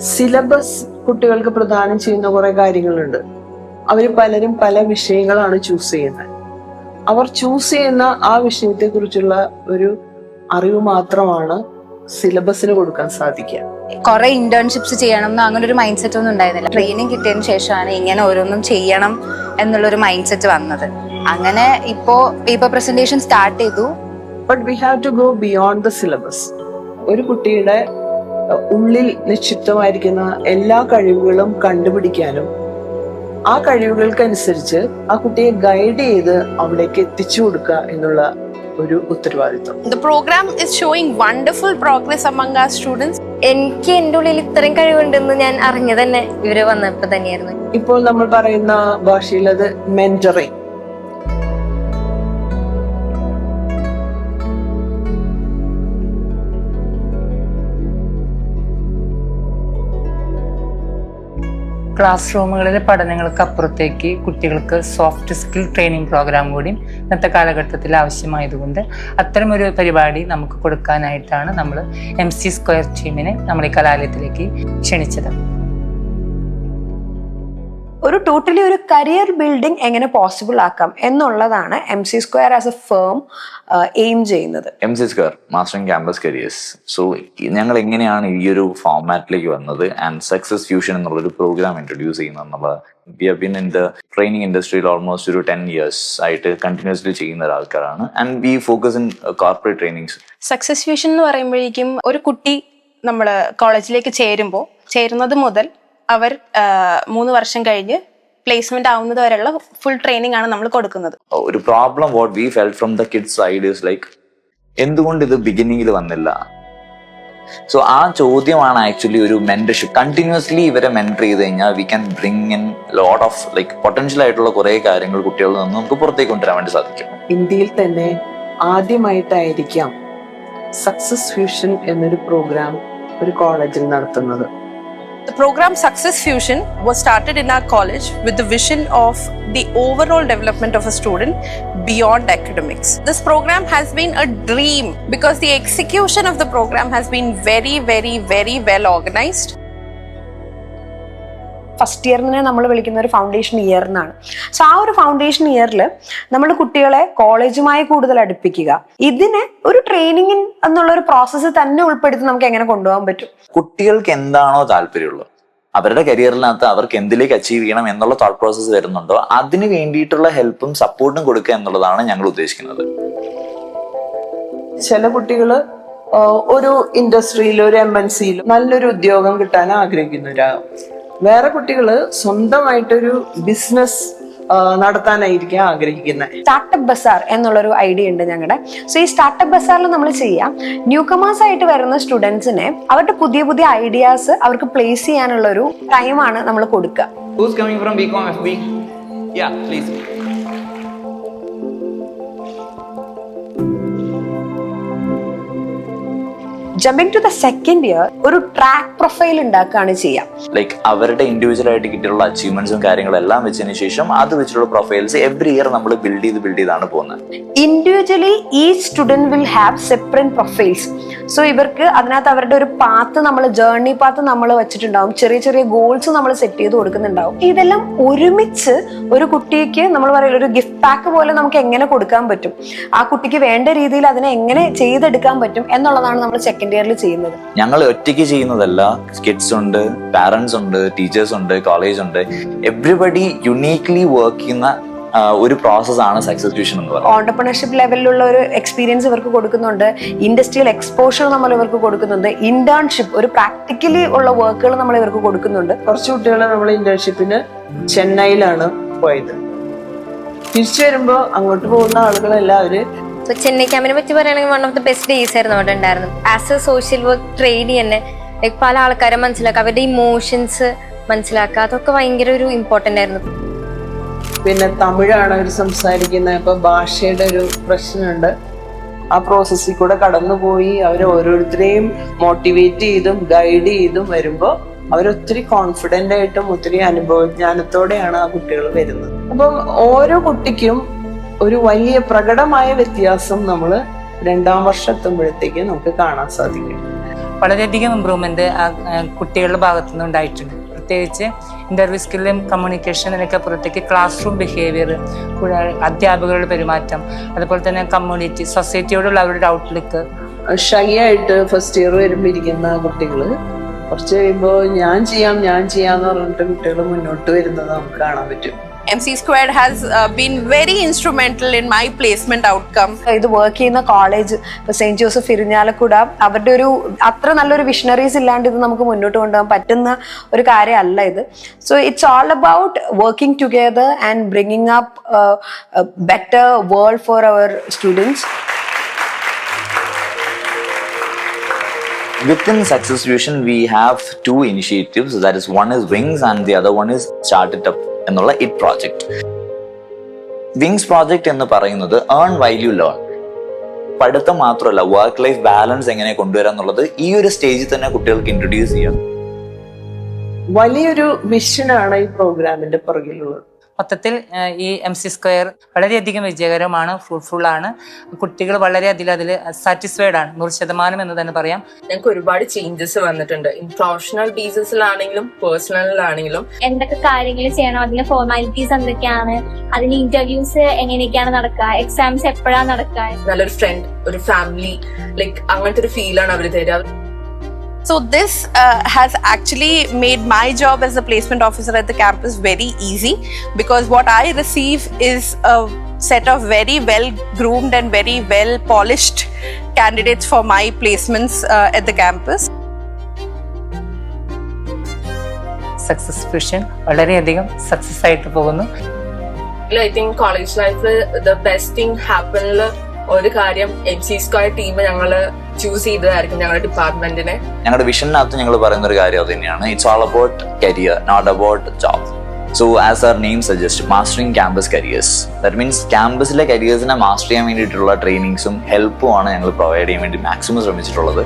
Syllabus കുട്ടികൾക്ക് പ്രദാനം ചെയ്യുന്ന കുറെ കാര്യങ്ങളുണ്ട്. അവർ പലരും പല വിഷയങ്ങളാണ് ചൂസ് ചെയ്യുന്നത്. അവർ ചൂസ് ചെയ്യുന്ന ആ വിഷയത്തെ കുറിച്ചുള്ള ഒരു അറിവ് മാത്രമാണ് സിലബസിന് കൊടുക്കാൻ സാധിക്കുക. കുറെ ഇന്റേൺഷിപ്സ് ചെയ്യണം എന്ന് അങ്ങനെ ഒരു മൈൻഡ് സെറ്റ് ഒന്നും ഉണ്ടായിരുന്നില്ല. ട്രെയിനിങ് കിട്ടിയതിന് ശേഷമാണ് ഇങ്ങനെ ഓരോന്നും ചെയ്യണം എന്നുള്ളൊരു മൈൻഡ് സെറ്റ് വന്നത്. അങ്ങനെ ഇപ്പോ പേപ്പർ പ്രസന്റേഷൻ സ്റ്റാർട്ട് ചെയ്തു. But we have to go beyond the syllabus. ഒരു കുട്ടിയുടെ ഉള്ളിൽ നിക്ഷിപ്തമായിരിക്കുന്ന എല്ലാ കഴിവുകളും കണ്ടുപിടിക്കാനും ആ കഴിവുകൾക്കനുസരിച്ച് ആ കുട്ടിയെ ഗൈഡ് ചെയ്ത് അവിടേക്ക് എത്തിച്ചു കൊടുക്കുക എന്നുള്ള ഒരു ഉത്തരവാദിത്വം. The program is showing wonderful progress among our students. എനിക്ക് എൻ്റെ ഉള്ളിൽ ഇത്രയും കഴിവുണ്ടെന്ന് ഞാൻ അറിഞ്ഞത് തന്നെ ഇവര് വന്നപ്പോ തന്നെയായിരുന്നു. ഇപ്പോൾ നമ്മൾ പറയുന്ന ഭാഷയിൽ അത് മെന്ററിങ്. ക്ലാസ് റൂമുകളിലെ പഠനങ്ങൾക്ക് അപ്പുറത്തേക്ക് കുട്ടികൾക്ക് സോഫ്റ്റ് സ്കിൽ ട്രെയിനിങ് പ്രോഗ്രാം കൂടി ഇന്നത്തെ കാലഘട്ടത്തിൽ ആവശ്യമായതുകൊണ്ട് അത്തരമൊരു പരിപാടി നമുക്ക് കൊടുക്കാനായിട്ടാണ് നമ്മൾ MC സ്ക്വയർ ടീമിനെ നമ്മൾ ഈ കലാലയത്തിലേക്ക് ക്ഷണിച്ചത്. ഒരു ടോട്ടലി ഒരു കരിയർ ബിൽഡിംഗ് എങ്ങനെ പോസിബിൾ ആക്കാം എന്നുള്ളതാണ് MC square as a firm aim ചെയ്യുന്നത്. MC square mastering campus careers. So ഞങ്ങൾ എങ്ങനെയാണ് ഈ ഒരു ഫോർമാറ്റിലേക്ക് വന്നത് ആൻഡ് സക്സസ് ഫ്യൂഷൻ എന്നുള്ളൊരു പ്രോഗ്രാം ഇൻട്രൊഡ്യൂസ് ചെയ്യുന്നത് എന്നുള്ള we have been in the training ഇൻഡസ്ട്രിയിൽ ഓൾമോസ്റ്റ് ഒരു 10 years ആയിട്ട് കണ്ടിന്യൂസ്ലി ചെയ്യുന്ന ഒരാൾക്കാരാണ്. And we focus in corporate trainings. Success fusion എന്ന് പറയുമ്പോഴേക്കും ഒരു കുട്ടി നമ്മൾ കോളേജിലേക്ക് ചേരുന്നത് മുതൽ അവർ 3 വർഷം കഴിഞ്ഞ് പ്ലേസ്മെന്റ് ആവുന്നത് വരെയുള്ള ഫുൾ ട്രെയിനിങ് ആണ് നമ്മൾ കൊടുക്കുന്നത്. ഒരു problem what we felt from the kids side is like എന്തുകൊണ്ട് ഇത് ബിഗിനിങ്ങിൽ വന്നില്ല. സോ ആ ചോദ്യമാണ് ആക്ച്വലി ഒരു മെന്റർഷിപ്പ്. കണ്ടിന്യൂസ്ലി ഇവരെ മെന്റർ ചെയ്ത് കഴിഞ്ഞാൽ we can bring in lot of like potential ആയിട്ടുള്ള കുറെ കാര്യങ്ങൾ കുട്ടികളിൽ നിന്ന് നമുക്ക് പുറത്തേക്ക് കൊണ്ടുവരാൻ വേണ്ടി സാധിക്കും. ഇന്ത്യയിൽ തന്നെ ആദ്യമായിട്ടായിരിക്കാം സക്സസ് ഫ്യൂഷൻ എന്നൊരു പ്രോഗ്രാം ഒരു കോളേജിൽ നടത്തുന്നത്. The program Success Fusion was started in our college with the vision of the overall development of a student beyond academics. This program has been a dream because the execution of the program has been very, very, very well organized. First ഇയറിനെ നമ്മൾ വിളിക്കുന്ന ഒരു foundation year എന്നാണ്. So ആ ഒരു foundation ഇയറിൽ നമ്മൾ കുട്ടികളെ കോളേജുമായി കൂടുതൽ അടുപ്പിക്കുക, ഇതിനെ ഒരു ട്രെയിനിങ് എന്നുള്ള ഒരു പ്രോസസ്സ് തന്നെ ഉൾപ്പെടുത്തി നമുക്ക് എങ്ങനെ കൊണ്ടുപോകാൻ പറ്റും. കുട്ടികൾക്ക് എന്താണോ താല്പര്യമുള്ളത് അവരുടെ കരിയറിനകത്ത് അവർക്ക് എന്തിലേക്ക് അച്ചീവ് ചെയ്യണം എന്നുള്ള തോട്ട് പ്രോസസ്സ് വരുന്നുണ്ടോ അതിന് വേണ്ടിയിട്ടുള്ള ഹെൽപ്പും സപ്പോർട്ടും കൊടുക്കുക എന്നുള്ളതാണ് ഞങ്ങൾ ഉദ്ദേശിക്കുന്നത്. ചില കുട്ടികള് ഒരു ഇൻഡസ്ട്രിയിൽ ഒരു MNCയിൽ നല്ലൊരു ഉദ്യോഗം കിട്ടാൻ ആഗ്രഹിക്കുന്നവരാകും. വേറെ കുട്ടികള് സ്വന്തമായിട്ടൊരു ബിസിനസ് നടത്താനായിരിക്കും ആഗ്രഹിക്കുന്നത്. സ്റ്റാർട്ടപ്പ് ബസാർ എന്നുള്ളൊരു ഐഡിയ ഉണ്ട് ഞങ്ങളുടെ. സോ ഈ സ്റ്റാർട്ടപ്പ് ബസാറിൽ നമ്മൾ ചെയ്യാം, ന്യൂ കമേഴ്സ് ആയിട്ട് വരുന്ന സ്റ്റുഡൻസിനെ അവരുടെ പുതിയ പുതിയ ഐഡിയാസ് അവർക്ക് പ്ലേസ് ചെയ്യാനുള്ള ഒരു ടൈമാണ് നമ്മൾ കൊടുക്കുക. Who's coming from BCom FB? Yeah, please. Jumping to the second year ഒരു ട്രാക്ക് പ്രൊഫൈൽ ഉണ്ടാക്കുകയാണ് ചെയ്യാം. ലൈക്ക് അവരുടെ ഇൻഡിവിജ്വൽ ആയിട്ട് കിട്ടിയുള്ള അച്ചീവ്മെന്റ്സും കാര്യങ്ങളും എല്ലാം വെച്ചതിന് ശേഷം അത് വെച്ചിട്ടുള്ള പ്രൊഫൈൽസ് എവറി ഇയർ നമ്മൾ ബിൽഡ് ചെയ്താണ് പോകുന്നത്. Individually each student will have separate profiles. So ഇവർക്ക് അതിനകത്ത് അവരുടെ ഒരു പാത്ത് നമ്മൾ ജേർണി പാത്ത് നമ്മൾ വെച്ചിട്ടുണ്ടാവും, ചെറിയ ചെറിയ ഗോൾസ് നമ്മൾ സെറ്റ് ചെയ്ത് കൊടുക്കുന്നുണ്ടാവും. ഇതെല്ലാം ഒരുമിച്ച് ഒരു കുട്ടിക്ക് നമ്മൾ പറയുന്ന ഒരു ഗിഫ്റ്റ് പാക്ക് പോലെ നമുക്ക് എങ്ങനെ കൊടുക്കാൻ പറ്റും, ആ കുട്ടിക്ക് വേണ്ട രീതിയിൽ അതിനെ എങ്ങനെ ചെയ്തെടുക്കാൻ പറ്റും എന്നുള്ളതാണ് നമ്മൾ സെക്കൻഡ് ഇയറിൽ ചെയ്യുന്നത്. ഞങ്ങൾ ഒറ്റയ്ക്ക് ചെയ്യുന്നതല്ല, കിഡ്സ് ഉണ്ട്, പാരന്റ്സ് ഉണ്ട്, ടീച്ചേഴ്സ് ഉണ്ട്, കോളേജ് ഉണ്ട്, എവ്രിബഡി യുണീക്ലി വർക്ക് ചെയ്യുന്ന ഒരു പ്രോസസ്സാണ് സക്സസ് ഫ്യൂഷൻ എന്ന് പറയുന്നത്. ഓണ്ടർപ്രണർഷിപ്പ് ലെവലിലുള്ള ഒരു എക്സ്പീരിയൻസ് ഇവർക്ക് കൊടുക്കുന്നുണ്ട്, ഇൻഡസ്ട്രിയൽ എക്സ്പോഷർ നമ്മൾ ഇവർക്ക് കൊടുക്കുന്നുണ്ട്, ഇന്റേൺഷിപ്പ് ഒരു പ്രാക്ടിക്കലി ഉള്ള വർക്കുകൾ നമ്മൾ ഇവർക്ക് കൊടുക്കുന്നുണ്ട്. കുറച്ച് കുട്ടികളെ നമ്മൾ ഇന്റേൺഷിപ്പിന് ചെന്നൈയിലാണ് പോയത്. തിരിച്ചു വരുമ്പോ അങ്ങോട്ട് പോകുന്ന ആളുകളെല്ലാവരും ചെന്നൈ ക്യാമ്പിനെ പറ്റി പറയുകയാണെങ്കിൽ one of the best days ആയിരുന്നു അവിടെ ഉണ്ടായിരുന്നു. As A social work trainee തന്നെ പല ആൾക്കാരെ മനസ്സിലാക്കുക, അവരുടെ ഇമോഷൻസ് മനസ്സിലാക്കുക, അതൊക്കെ ഭയങ്കര ഒരു ഇമ്പോർട്ടന്റ് ആയിരുന്നു. പിന്നെ തമിഴാണ് അവർ സംസാരിക്കുന്നത്. ഇപ്പൊ ഭാഷയുടെ ഒരു പ്രശ്നമുണ്ട്. ആ പ്രോസസ്സിൽ കൂടെ കടന്നുപോയി അവർ ഓരോരുത്തരെയും മോട്ടിവേറ്റ് ചെയ്തും ഗൈഡ് ചെയ്തും വരുമ്പോൾ അവരൊത്തിരി കോൺഫിഡന്റ് ആയിട്ടും ഒത്തിരി അനുഭവജ്ഞാനത്തോടെയാണ് ആ കുട്ടികൾ വരുന്നത്. അപ്പം ഓരോ കുട്ടിക്കും ഒരു വലിയ പ്രകടമായ വ്യത്യാസം നമ്മൾ 2ാം വർഷം എത്തുമ്പോഴത്തേക്ക് നമുക്ക് കാണാൻ സാധിക്കും. വളരെയധികം ഇമ്പ്രൂവ്മെന്റ് കുട്ടികളുടെ ഭാഗത്തുനിന്ന് ഉണ്ടായിട്ടുണ്ട്. പ്രത്യേകിച്ച് ഇന്റർവ്യൂ സ്കില്ലും കമ്മ്യൂണിക്കേഷൻ എന്നൊക്കെ അപ്പുറത്തേക്ക് ക്ലാസ് റൂം ബിഹേവിയർ, അധ്യാപകരുടെ പെരുമാറ്റം, അതുപോലെ തന്നെ കമ്മ്യൂണിറ്റി, സൊസൈറ്റിയോടുള്ള അവരുടെ ഔട്ട്ലുക്ക്. ഷൈ ആയിട്ട് ഫസ്റ്റ് ഇയർ വരുമ്പോൾ ഇരിക്കുന്ന കുട്ടികൾ കുറച്ച് കഴിയുമ്പോൾ ഞാൻ ചെയ്യാന്ന് പറഞ്ഞിട്ട് കുട്ടികൾ മുന്നോട്ട് വരുന്നത് നമുക്ക് കാണാൻ പറ്റും. MC Squared has been very instrumental in my placement outcome. ഇത് വർക്ക് ചെയ്യുന്ന കോളേജ് ഇപ്പൊ സെയിന്റ് ജോസഫ് ഇരിഞ്ഞാലക്കുട അവരുടെ ഒരു അത്ര നല്ലൊരു വിഷണറീസ് ഇല്ലാണ്ട് ഇത് നമുക്ക് മുന്നോട്ട് കൊണ്ടുപോകാൻ പറ്റുന്ന ഒരു കാര്യമല്ല ഇത്. So it's all about working together and bringing up better world for our students. Within Success Fusion, we have two initiatives. That is, one is Wings and the other one is Started Up എന്നുള്ള IT project. Wings project എന്ന് പറയുന്നത് earn while you learn. പഠിത്തം മാത്രമല്ല, work life balance എങ്ങനെ കൊണ്ടുവരാം എന്നുള്ളത് ഈ ഒരു സ്റ്റേജിൽ തന്നെ കുട്ടികൾക്ക് ഇൻട്രൊഡ്യൂസ് ചെയ്യാം. വലിയൊരു മിഷനാണ് ഈ പ്രോഗ്രാമിന്റെ പുറകിലുള്ളത്. മൊത്തത്തിൽ ഈ MC Square വളരെയധികം വിജയകരമാണ്, ഫ്രൂട്ട്ഫുൾ ആണ്. കുട്ടികൾ വളരെയധികം അതിൽ സാറ്റിസ്ഫൈഡ് ആണ്, 100% എന്ന് തന്നെ പറയാം. ഞങ്ങൾക്ക് ഒരുപാട് ചേഞ്ചസ് വന്നിട്ടുണ്ട്. പ്രൊഫഷണൽ ബേസിസിലാണെങ്കിലും പേഴ്സണലിലാണെങ്കിലും എന്തൊക്കെ കാര്യങ്ങൾ ചെയ്യണം, അതിന്റെ ഫോർമാലിറ്റീസ് എന്തൊക്കെയാണ്, അതിന് ഇന്റർവ്യൂസ് എങ്ങനെയൊക്കെയാണ് നടക്കുക, എക്സാംസ് എപ്പോഴാണ് നടക്കുക. നല്ലൊരു ഫ്രണ്ട്, ഒരു ഫാമിലി, ലൈക്ക് അങ്ങനത്തെ ഒരു ഫീലാണ് അവർ തരിക. So this has actually made my job as a placement officer at the campus very easy, because what I receive is a set of very well groomed and very well polished candidates for my placements at the campus. Success Fusion വളരെയധികം success ആയിട്ട് പോകുന്നു. I think college life the best thing happened ഒരു കാര്യം MC Squared team ഞങ്ങള് choose ചെയ്തതായിരിക്കും ഞങ്ങളുടെ ഡിപ്പാർട്ട്മെന്റിനെ. ഞങ്ങളുടെ വിഷനകത്ത് ഞങ്ങൾ പറയുന്ന ഒരു കാര്യം അത് തന്നെയാണ്. It's all about career, not about job. So as our name suggest, mastering campus careers. That means ക്യാമ്പസിലെ കരിയേഴ്സിനെ മാസ്റ്റർ ചെയ്യാൻ വേണ്ടിയിട്ടുള്ള ട്രെയിനിങ്സും ഹെൽപ്പും ആണ് ഞങ്ങൾ പ്രൊവൈഡ് ചെയ്യാൻ വേണ്ടി മാക്സിമം ശ്രമിച്ചിട്ടുള്ളത്.